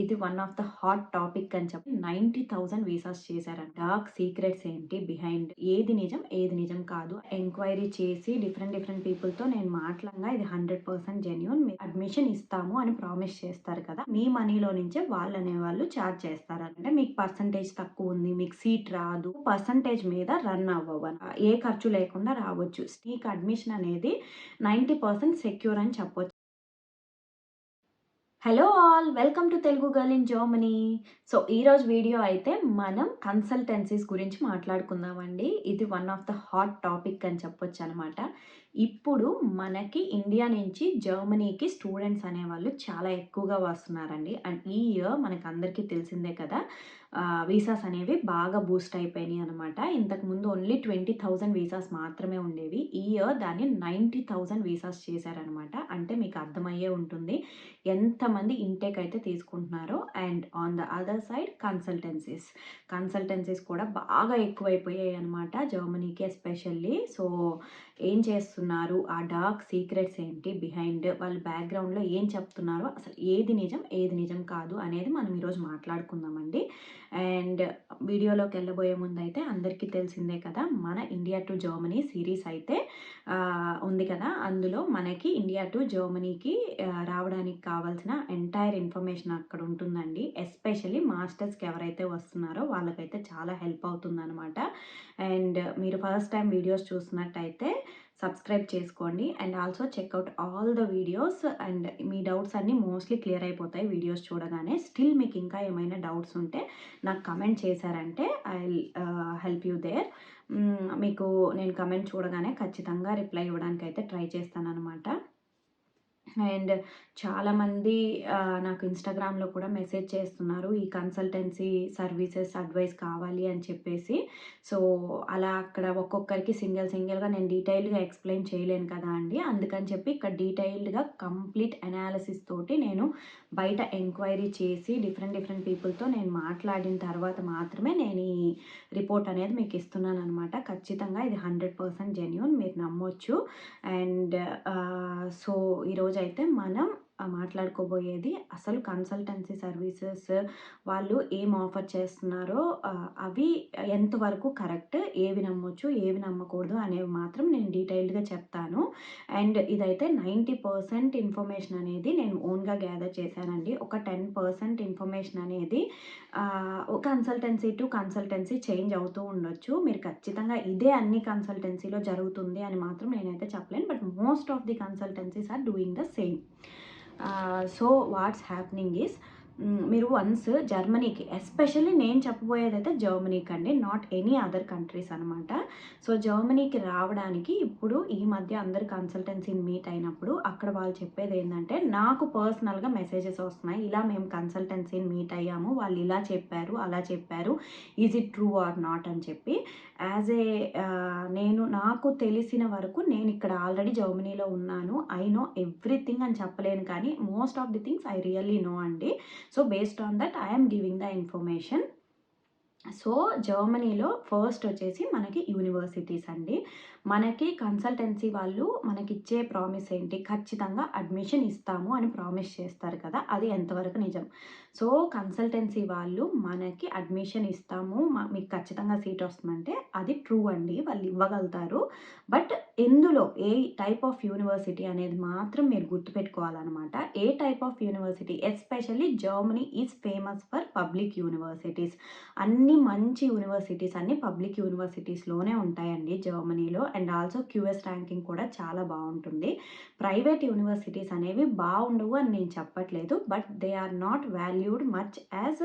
ఇది one of the hot topic అని చెప్పి 90,000 వీసాస్ చేశారంట. డార్క్ సీక్రెట్స్ ఏంటి బిహైండ్, ఏది నిజం ఏది నిజం కాదు ఎంక్వైరీ చేసి డిఫరెంట్ పీపుల్తో నేను మాట్లాడగా ఇది 100% జెన్యూన్, అడ్మిషన్ ఇస్తాము అని ప్రామిస్ చేస్తారు కదా, మీ మనీలో నుంచే వాళ్ళు అనేవాళ్ళు ఛార్జ్ చేస్తారంటే మీకు పర్సంటేజ్ తక్కువ ఉంది, మీకు సీట్ రాదు, పర్సంటేజ్ మీద రన్ అవ్వవు, ఏ ఖర్చు లేకుండా రావచ్చు. మీకు అడ్మిషన్ అనేది 90% సెక్యూర్ అని చెప్పొచ్చు. Hello all, welcome to Telugu girl in Germany. So ఈరోజు వీడియో అయితే మనం కన్సల్టెన్సీస్ గురించి మాట్లాడుకుందామండి. ఇది one of the hot topic అని చెప్పొచ్చు అనమాట. ఇప్పుడు మనకి ఇండియా నుంచి జర్మనీకి స్టూడెంట్స్ అనేవాళ్ళు చాలా ఎక్కువగా వస్తున్నారండి. అండ్ ఈ ఇయర్ మనకు అందరికీ తెలిసిందే కదా, వీసాస్ అనేవి బాగా బూస్ట్ అయిపోయినాయి అనమాట. ఇంతకుముందు ఓన్లీ 20,000 వీసాస్ మాత్రమే ఉండేవి. ఈ ఇయర్ దాన్ని 90,000 వీసాస్ చేశారనమాట. అంటే మీకు అర్థమయ్యే ఉంటుంది ఎంతమంది ఇంటేక్ అయితే తీసుకుంటున్నారో. And on the other side consultancies కూడా బాగా ఎక్కువైపోయాయి అనమాట జర్మనీకి ఎస్పెషల్లీ. సో ఏం చేస్తున్నారు, ఆ డార్క్ సీక్రెట్స్ ఏంటి బిహైండ్, వాళ్ళ బ్యాక్గ్రౌండ్లో ఏం చెప్తున్నారో, అసలు ఏది నిజం ఏది నిజం కాదు అనేది మనం ఈరోజు మాట్లాడుకుందామండి. అండ్ వీడియోలోకి వెళ్ళబోయే ముందు అయితే అందరికీ తెలిసిందే కదా, మన ఇండియా టు జర్మనీ సిరీస్ అయితే ఉంది కదా, అందులో మనకి ఇండియా టు జర్మనీకి రావడానికి కావాల్సిన ఎంటైర్ ఇన్ఫర్మేషన్ అక్కడ ఉంటుందండి. ఎస్పెషల్లీ మాస్టర్స్కి ఎవరైతే వస్తున్నారో వాళ్ళకైతే చాలా హెల్ప్ అవుతుందన్నమాట. అండ్ మీరు ఫస్ట్ టైం వీడియోస్ చూస్తున్నట్టయితే సబ్స్క్రైబ్ చేసుకోండి and also check out all the videos. And మీ డౌట్స్ అన్నీ మోస్ట్లీ క్లియర్ అయిపోతాయి వీడియోస్ చూడగానే. స్టిల్ మీకు ఇంకా ఏమైనా డౌట్స్ ఉంటే నాకు కమెంట్ చేశారంటే I will help you there. మీకు నేను కమెంట్ చూడగానే ఖచ్చితంగా రిప్లై ఇవ్వడానికి అయితే ట్రై చేస్తాను అనమాట. అండ్ చాలామంది నాకు ఇన్స్టాగ్రామ్లో కూడా మెసేజ్ చేస్తున్నారు ఈ కన్సల్టెన్సీ సర్వీసెస్ అడ్వైస్ కావాలి అని చెప్పేసి. సో అలా అక్కడ ఒక్కొక్కరికి సింగిల్గా నేను డీటెయిల్డ్గా ఎక్స్ప్లెయిన్ చేయలేను కదా అండి. అందుకని చెప్పి ఇక్కడ డీటెయిల్డ్గా కంప్లీట్ అనాలిసిస్ తోటి నేను బయట ఎంక్వైరీ చేసి డిఫరెంట్ పీపుల్తో నేను మాట్లాడిన తర్వాత మాత్రమే నేను ఈ రిపోర్ట్ అనేది మీకు ఇస్తున్నాను అనమాట. ఖచ్చితంగా ఇది 100% జెన్యూన్, మీరు నమ్మొచ్చు. అండ్ సో ఈరోజు అయితే మనం మాట్లాడుకోబోయేది అసలు కన్సల్టెన్సీ సర్వీసెస్ వాళ్ళు ఏం ఆఫర్ చేస్తున్నారో అవి ఎంతవరకు కరెక్ట్, ఏవి నమ్మొచ్చు ఏవి నమ్మకూడదు అనేవి మాత్రం నేను డీటెయిల్డ్గా చెప్తాను. అండ్ ఇదైతే 90% ఇన్ఫర్మేషన్ అనేది నేను ఓన్గా గ్యాదర్ చేశానండి. ఒక 10% ఇన్ఫర్మేషన్ అనేది కన్సల్టెన్సీ టు కన్సల్టెన్సీ చేంజ్ అవుతూ ఉండొచ్చు. మీరు ఖచ్చితంగా ఇదే అన్ని కన్సల్టెన్సీలో జరుగుతుంది అని మాత్రం నేనైతే చెప్పలేను. But most of the consultancies are doing the same. So what's happening is, మీరు వన్స్ జర్మనీకి, ఎస్పెషల్లీ నేను చెప్పబోయేది అయితే జర్మనీకి అండి, నాట్ ఎనీ అదర్ కంట్రీస్ అనమాట. సో జర్మనీకి రావడానికి ఇప్పుడు ఈ మధ్య అందరు కన్సల్టెన్సీని మీట్ అయినప్పుడు అక్కడ వాళ్ళు చెప్పేది ఏంటంటే, నాకు పర్సనల్గా మెసేజెస్ వస్తున్నాయి, ఇలా మేము కన్సల్టెన్సీని మీట్ అయ్యాము, వాళ్ళు ఇలా చెప్పారు అలా చెప్పారు, is it true or not అని చెప్పి. యాజ్ ఏ నేను నాకు తెలిసిన వరకు నేను ఇక్కడ ఆల్రెడీ జర్మనీలో ఉన్నాను, ఐ నో ఎవ్రీథింగ్ అని చెప్పలేను కానీ most of the things I really know అండి. So based on that I'm giving the information. So జర్మనీలో ఫస్ట్ వచ్చేసి మనకి యూనివర్సిటీస్ అండి. మనకి కన్సల్టెన్సీ వాళ్ళు మనకిచ్చే ప్రామిస్ ఏంటి, ఖచ్చితంగా అడ్మిషన్ ఇస్తాము అని ప్రామిస్ చేస్తారు కదా, అది ఎంతవరకు నిజం. సో కన్సల్టెన్సీ వాళ్ళు మనకి అడ్మిషన్ ఇస్తాము, మీకు ఖచ్చితంగా సీట్ వస్తుందంటే అది ట్రూ అండి, వాళ్ళు ఇవ్వగలుగుతారు. బట్ ఎందులో ఏ టైప్ ఆఫ్ యూనివర్సిటీ అనేది మాత్రం మీరు గుర్తుపెట్టుకోవాలన్నమాట. ఏ type of university, especially Germany is famous for public universities. అన్ని మంచి యూనివర్సిటీస్ అన్ని పబ్లిక్ యూనివర్సిటీస్లోనే ఉంటాయండి జర్మనీలో. అండ్ ఆల్సో క్యూఎస్ ర్యాంకింగ్ కూడా చాలా బాగుంటుంది. ప్రైవేట్ యూనివర్సిటీస్ అనేవి బాగుండవు అని నేను చెప్పట్లేదు, but they are not valued much as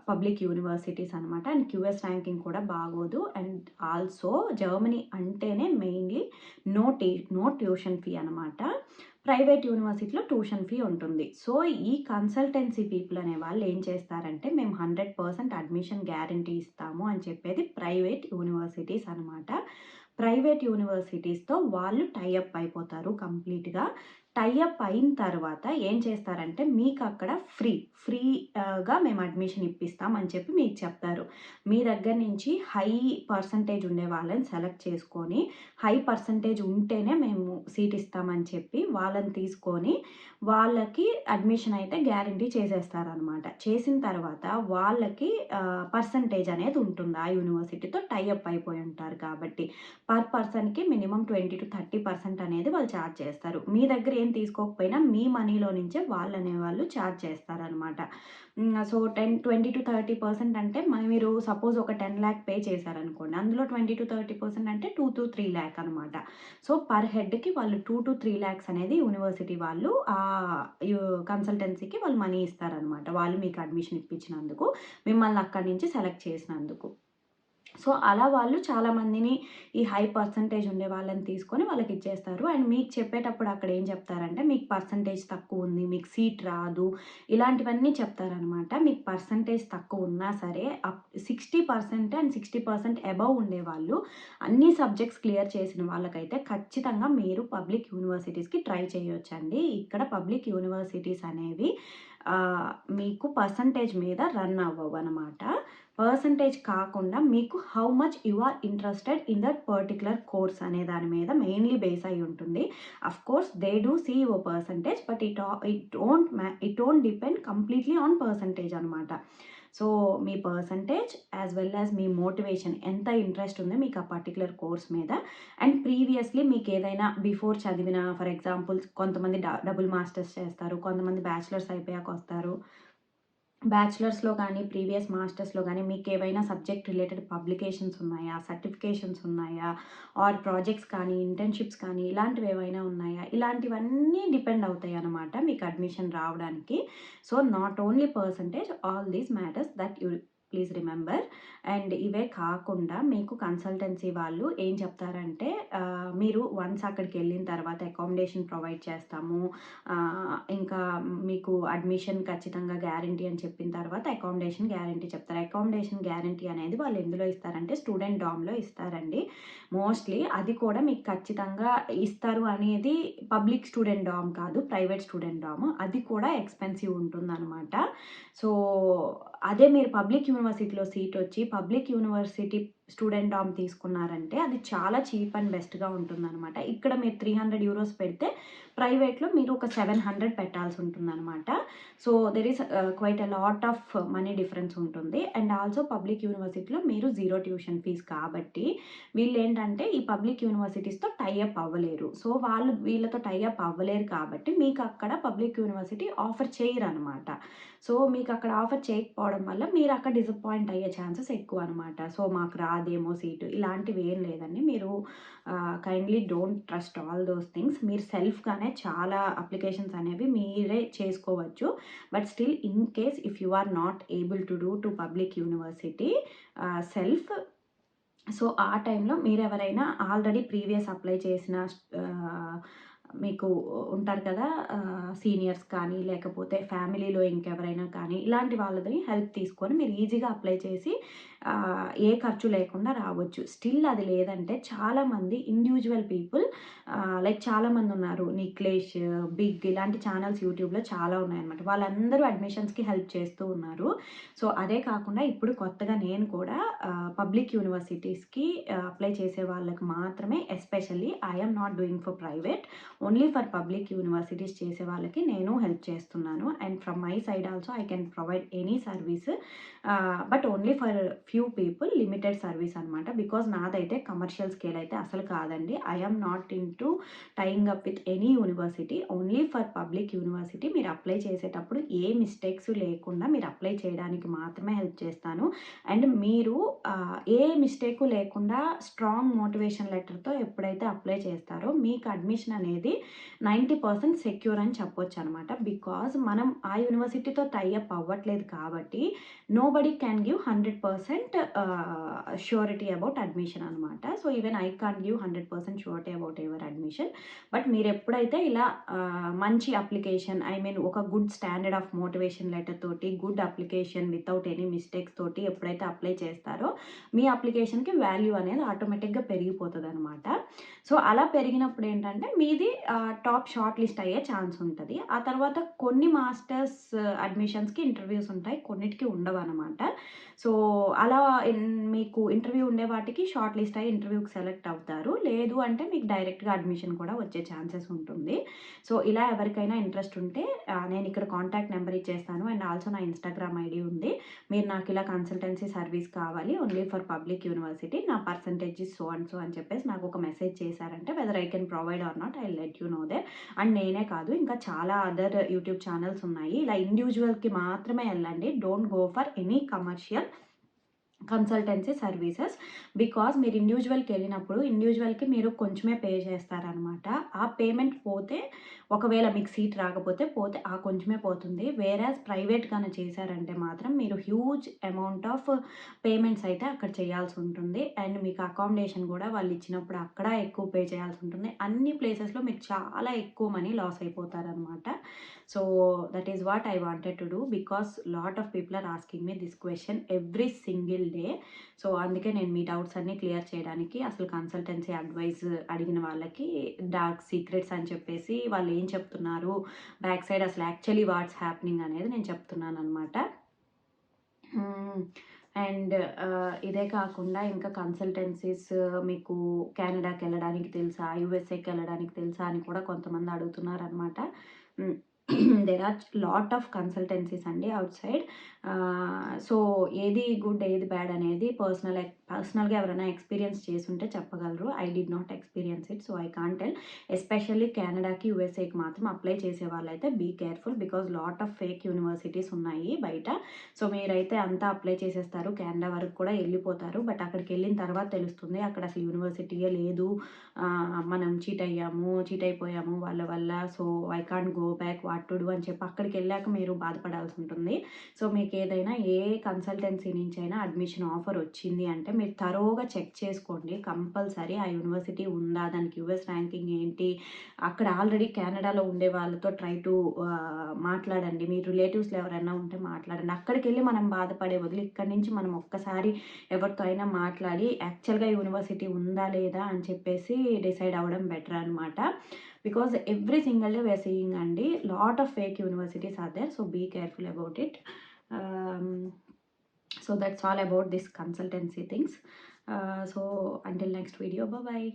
public universities అనమాట. అండ్ క్యూఎస్ ర్యాంకింగ్ కూడా బాగోదు. అండ్ ఆల్సో జర్మనీ అంటేనే మెయిన్లీ నో ట్యూషన్ ఫీ అనమాట. ప్రైవేట్ యూనివర్సిటీలో ట్యూషన్ ఫీ ఉంటుంది. సో ఈ కన్సల్టెన్సీ పీపుల్ అనే వాళ్ళు ఏం చేస్తారంటే, మేము 100% అడ్మిషన్ గ్యారంటీ ఇస్తాము అని చెప్పేది ప్రైవేట్ యూనివర్సిటీస్ అనమాట. ప్రైవేట్ యూనివర్సిటీస్తో వాళ్ళు టైఅప్ అయిపోతారు కంప్లీట్గా. టైఅప్ అయిన తర్వాత ఏం చేస్తారంటే మీకు అక్కడ ఫ్రీగా మేము అడ్మిషన్ ఇప్పిస్తాం అని చెప్పి మీకు చెప్తారు. మీ దగ్గర నుంచి హై పర్సంటేజ్ ఉండే వాళ్ళని సెలెక్ట్ చేసుకొని హై పర్సంటేజ్ ఉంటేనే మేము సీట్ ఇస్తామని చెప్పి వాళ్ళని తీసుకొని వాళ్ళకి అడ్మిషన్ అయితే గ్యారంటీ చేసేస్తారనమాట. చేసిన తర్వాత వాళ్ళకి పర్సంటేజ్ అనేది ఉంటుంది. ఆ యూనివర్సిటీతో టైఅప్ అయిపోయి ఉంటారు కాబట్టి పర్ పర్సన్కి మినిమం 20-30% అనేది వాళ్ళు ఛార్జ్ చేస్తారు. మీ దగ్గర ఏం తీసుకోకపోయినా మీ మనీలో నుంచే వాళ్ళు అనేవాళ్ళు ఛార్జ్ చేస్తారనమాట. సో 20-30% అంటే మీరు సపోజ్ ఒక 10 lakh పే చేశారనుకోండి, అందులో 20-30% అంటే 2-3 lakh అనమాట. సో పర్ హెడ్కి వాళ్ళు 2-3 lakhs అనేది యూనివర్సిటీ వాళ్ళు కన్సల్టెన్సీకి వాళ్ళు మనీ ఇస్తారనమాట. వాళ్ళు మీకు అడ్మిషన్ ఇప్పించినందుకు, మిమ్మల్ని అక్కడి నుంచి సెలెక్ట్ చేసినందుకు. సో అలా వాళ్ళు చాలామందిని ఈ హై పర్సంటేజ్ ఉండే వాళ్ళని తీసుకొని వాళ్ళకి ఇచ్చేస్తారు. అండ్ మీకు చెప్పేటప్పుడు అక్కడ ఏం చెప్తారంటే మీకు పర్సంటేజ్ తక్కువ ఉంది, మీకు సీట్ రాదు, ఇలాంటివన్నీ చెప్తారనమాట. మీకు పర్సంటేజ్ తక్కువ ఉన్నా సరే 60% అండ్ 60% అబవ్ ఉండేవాళ్ళు, అన్ని సబ్జెక్ట్స్ క్లియర్ చేసిన వాళ్ళకైతే ఖచ్చితంగా మీరు పబ్లిక్ యూనివర్సిటీస్కి ట్రై చేయొచ్చండి. ఇక్కడ పబ్లిక్ యూనివర్సిటీస్ అనేవి మీకు పర్సంటేజ్ మీద రన్ అవ్వవు అనమాట. పర్సంటేజ్ కాకుండా మీకు how much you are interested in that particular course అనే దాని మీద మెయిన్లీ బేస్ అయి ఉంటుంది. Of course they do see your percentage, but it don't depend completely on percentage అనమాట. సో మీ పర్సంటేజ్ యాజ్ వెల్ యాజ్ మీ మోటివేషన్, ఎంత interest ఉందో మీకు ఆ పర్టికులర్ కోర్స్ మీద, అండ్ ప్రీవియస్లీ మీకు ఏదైనా బిఫోర్ చదివిన, ఫర్ ఎగ్జాంపుల్ కొంతమంది డబుల్ మాస్టర్స్ చేస్తారు, కొంతమంది బ్యాచిలర్స్ అయిపోయాక వస్తారు. బ్యాచిలర్స్లో కానీ ప్రీవియస్ మాస్టర్స్లో కానీ మీకు ఏవైనా సబ్జెక్ట్ రిలేటెడ్ పబ్లికేషన్స్ ఉన్నాయా, సర్టిఫికేషన్స్ ఉన్నాయా, ఆర్ ప్రాజెక్ట్స్ కానీ ఇంటర్న్షిప్స్ కానీ ఇలాంటివి ఏవైనా ఉన్నాయా, ఇలాంటివన్నీ డిపెండ్ అవుతాయి అన్నమాట మీకు అడ్మిషన్ రావడానికి. So not only percentage, all these matters that you please remember. And ఇవే కాకుండా మీకు కన్సల్టెన్సీ వాళ్ళు ఏం చెప్తారంటే మీరు వన్స్ అక్కడికి వెళ్ళిన తర్వాత అకామిడేషన్ ప్రొవైడ్ చేస్తాము, ఇంకా మీకు అడ్మిషన్ ఖచ్చితంగా గ్యారంటీ అని చెప్పిన తర్వాత అకామిడేషన్ గ్యారంటీ చెప్తారు. అకామిడేషన్ గ్యారంటీ అనేది వాళ్ళు ఎందులో ఇస్తారంటే స్టూడెంట్ డామ్లో ఇస్తారండి మోస్ట్లీ. అది కూడా మీకు ఖచ్చితంగా ఇస్తారు అనేది పబ్లిక్ స్టూడెంట్ డామ్ కాదు, ప్రైవేట్ స్టూడెంట్ డామ్. అది కూడా ఎక్స్పెన్సివ్ ఉంటుందన్నమాట. సో అదే మీరు పబ్లిక్ యూనివర్సిటీలో సీట్ వచ్చి పబ్లిక్ యూనివర్సిటీ స్టూడెంట్ డామ్ తీసుకున్నారంటే అది చాలా చీప్ అండ్ బెస్ట్గా ఉంటుందన్నమాట. ఇక్కడ మీరు 300 euros పెడితే ప్రైవేట్లో మీరు ఒక 700 పెట్టాల్సి ఉంటుందన్నమాట. So there is quite a lot of money difference ఉంటుంది. అండ్ ఆల్సో పబ్లిక్ యూనివర్సిటీలో మీరు 0 ట్యూషన్ ఫీజ్ కాబట్టి వీళ్ళు ఏంటంటే ఈ పబ్లిక్ యూనివర్సిటీస్తో టైఅప్ అవ్వలేరు. సో వాళ్ళు వీళ్ళతో టైఅప్ అవ్వలేరు కాబట్టి మీకు అక్కడ పబ్లిక్ యూనివర్సిటీ ఆఫర్ చేయరు అనమాట. సో మీకు అక్కడ ఆఫర్ చేయకపోవడం వల్ల మీరు అక్కడ డిసప్పాయింట్ అయ్యే ఛాన్సెస్ ఎక్కువ అనమాట. సో మాకు రాదేమో సీటు, ఇలాంటివి ఏం లేదండి. మీరు kindly don't trust all those things. మీరు సెల్ఫ్గానే చాలా అప్లికేషన్స్ అనేవి మీరే చేసుకోవచ్చు. But still in case if you are not able to do to public university self, so ఆ టైంలో మీరు ఎవరైనా ఆల్రెడీ ప్రీవియస్ అప్లై చేసిన మీకు ఉంటారు కదా సీనియర్స్ కానీ లేకపోతే ఫ్యామిలీలో ఇంకెవరైనా కానీ ఇలాంటి వాళ్ళది హెల్ప్ తీసుకొని మీరు ఈజీగా అప్లై చేసి ఏ ఖర్చు లేకుండా రావచ్చు. స్టిల్ అది లేదంటే చాలామంది ఇండివిజువల్ పీపుల్ లైక్ చాలామంది ఉన్నారు, నిక్లేష్, బిగ్, ఇలాంటి ఛానల్స్ యూట్యూబ్లో చాలా ఉన్నాయన్నమాట. వాళ్ళందరూ అడ్మిషన్స్కి హెల్ప్ చేస్తూ ఉన్నారు. సో అదే కాకుండా ఇప్పుడు కొత్తగా నేను కూడా పబ్లిక్ యూనివర్సిటీస్కి అప్లై చేసే వాళ్ళకి మాత్రమే, especially I'm not doing for private, only for public universities చేసే వాళ్ళకి నేను హెల్ప్ చేస్తున్నాను. And from my side also I can provide any service, but only for few people, limited service అనమాట. బికాజ్ నాదైతే commercial scale అయితే అసలు కాదండి. I'm not in to tying up with any university, only for public university. మీరు apply చేసేటప్పుడు ఏ mistakes లేకుండా మీరు apply చేయడానికి మాత్రమే హెల్ప్ చేస్తాను. అండ్ మీరు ఏ మిస్టేక్ లేకుండా స్ట్రాంగ్ మోటివేషన్ లెటర్తో ఎప్పుడైతే అప్లై చేస్తారో మీకు అడ్మిషన్ అనేది 90% సెక్యూర్ అని చెప్పొచ్చు అనమాట. బికాజ్ మనం ఆ యూనివర్సిటీతో టైఅప్ అవ్వట్లేదు కాబట్టి nobody can give 100% surety about admission అనమాట. So even I can give 100% surety about your admission. But మీరు ఎప్పుడైతే ఇలా మంచి అప్లికేషన్, ఐ మీన్ ఒక good standard of motivation letter తోటి, good application without any mistakes తోటి ఎప్పుడైతే అప్లై చేస్తారో మీ అప్లికేషన్కి వాల్యూ అనేది ఆటోమేటిక్గా పెరిగిపోతుంది అనమాట. సో అలా పెరిగినప్పుడు ఏంటంటే మీది టాప్ షార్ట్ లిస్ట్ అయ్యే ఛాన్స్ ఉంటది. ఆ తర్వాత కొన్ని మాస్టర్స్ అడ్మిషన్స్‌కి ఇంటర్వ్యూస్ ఉంటాయి. కొన్నిటికి ఉండవనమాట. సో, అలా మీకు ఇంటర్వ్యూ ఉండే వాటికి షార్ట్ లిస్ట్ అయ్యి ఇంటర్వ్యూకి సెలెక్ట్ అవుతారు. లేదు అంటే మీకు డైరెక్ట్‌గా అడ్మిషన్ కూడా వచ్చే ఛాన్సెస్ ఉంటుంది. సో, ఇలా ఎవరికైనా ఇంట్రెస్ట్ ఉంటే నేను ఇక్కడ కాంటాక్ట్ నెంబర్ ఇచ్చేస్తాను. అండ్ ఆల్సో నా ఇన్‌స్టాగ్రామ్ ఐడీ ఉంది. మీరు నాకు ఇలా కన్సల్టెన్సీ సర్వీస్ కావాలి ఓన్లీ ఫర్ పబ్లిక్ యూనివర్సిటీ. నా percentage is so and so అని చెప్పేసి నాకు ఒక మెసేజ్ చేశారంటే whether I can provide or not I will let you know there. And నేనే కాదు, ఇంకా చాలా అదర్ యూట్యూబ్ ఛానల్స్ ఉన్నాయి. ఇలా ఇండివిజువల్‌కి మాత్రమే వెళ్ళండి. Don't go for any commercial consultancy services. Because మీరు ఇండివిజువల్‌కి వెళ్ళినప్పుడు ఇండివిజువల్‌కి మీరు కొంచెమే పే చేస్తారనమాట. ఆ పేమెంట్ పోతే, ఒకవేళ మీకు సీట్ రాకపోతే పోతే ఆ కొంచెమే పోతుంది. వేరాజ్ ప్రైవేట్ గాన చేశారంటే మాత్రం మీరు హ్యూజ్ అమౌంట్ ఆఫ్ పేమెంట్స్ అయితే అక్కడ చేయాల్సి ఉంటుంది. అండ్ మీకు అకామిడేషన్ కూడా వాళ్ళు ఇచ్చినప్పుడు అక్కడ ఎక్కువ పే చేయాల్సి ఉంటుంది. అన్ని ప్లేసెస్‌లో మీరు చాలా ఎక్కువ మనీ లాస్ అయిపోతారనమాట. So that is what I wanted to do because lot of people are asking me this question every single day. So అందుకే నేను మీ డౌట్స్ అన్నీ క్లియర్ చేయడానికి అసలు కన్సల్టెన్సీ అడ్వైస్ అడిగిన వాళ్ళకి డార్క్ సీక్రెట్స్ అని చెప్పేసి వాళ్ళు ఏం చెప్తున్నారు, బ్యాక్ సైడ్ అసలు యాక్చువల్లీ వాట్స్ హ్యాపెనింగ్ అనేది నేను చెప్తున్నాను అనమాట. అండ్ ఇదే కాకుండా ఇంకా కన్సల్టెన్సీస్ మీకు కెనడాకి వెళ్ళడానికి తెలుసా, యూఎస్ఏకి వెళ్ళడానికి తెలుసా అని కూడా కొంతమంది అడుగుతున్నారనమాట. There are lot of consultancies అండి అవుట్ సైడ్. సో ఏది గుడ్ ఏది బ్యాడ్ అనేది పర్సనల్గా ఎవరైనా ఎక్స్పీరియన్స్ చేసుంటే చెప్పగలరు. I did not experience it, so I can't tell. Especially కెనడాకి యూఎస్ఏకి మాత్రం అప్లై చేసే వాళ్ళైతే be careful because lot of fake universities ఉన్నాయి బయట. సో మీరైతే అంతా అప్లై చేసేస్తారు, కెనడా వరకు కూడా వెళ్ళిపోతారు. బట్ అక్కడికి వెళ్ళిన తర్వాత తెలుస్తుంది అక్కడ అసలు యూనివర్సిటీయే లేదు, మనం చీట్ అయిపోయాము వాళ్ళ వల్ల, so I can't go back, what to do అని చెప్పి అక్కడికి వెళ్ళాక మీరు బాధపడాల్సి ఉంటుంది. సో మీకు ఏదైనా ఏ కన్సల్టెన్సీ నుంచి అయినా అడ్మిషన్ ఆఫర్ వచ్చింది అంటే మీరు థరోగా చెక్ చేసుకోండి కంపల్సరీ. ఆ యూనివర్సిటీ ఉందా, దానికి యూఎస్ ర్యాంకింగ్ ఏంటి, అక్కడ ఆల్రెడీ కెనడాలో ఉండే వాళ్ళతో ట్రై టు మాట్లాడండి. మీ రిలేటివ్స్లో ఎవరైనా ఉంటే మాట్లాడండి. అక్కడికి వెళ్ళి మనం బాధపడే బదులు ఇక్కడి నుంచి మనం ఒక్కసారి ఎవరితో అయినా మాట్లాడి యాక్చువల్గా యూనివర్సిటీ ఉందా లేదా అని చెప్పేసి డిసైడ్ అవ్వడం బెటర్ అనమాట. Because every single day we are seeing అండి lot of fake universities are there. So be careful about it. So that's all about this consultancy things. So until next video, bye bye.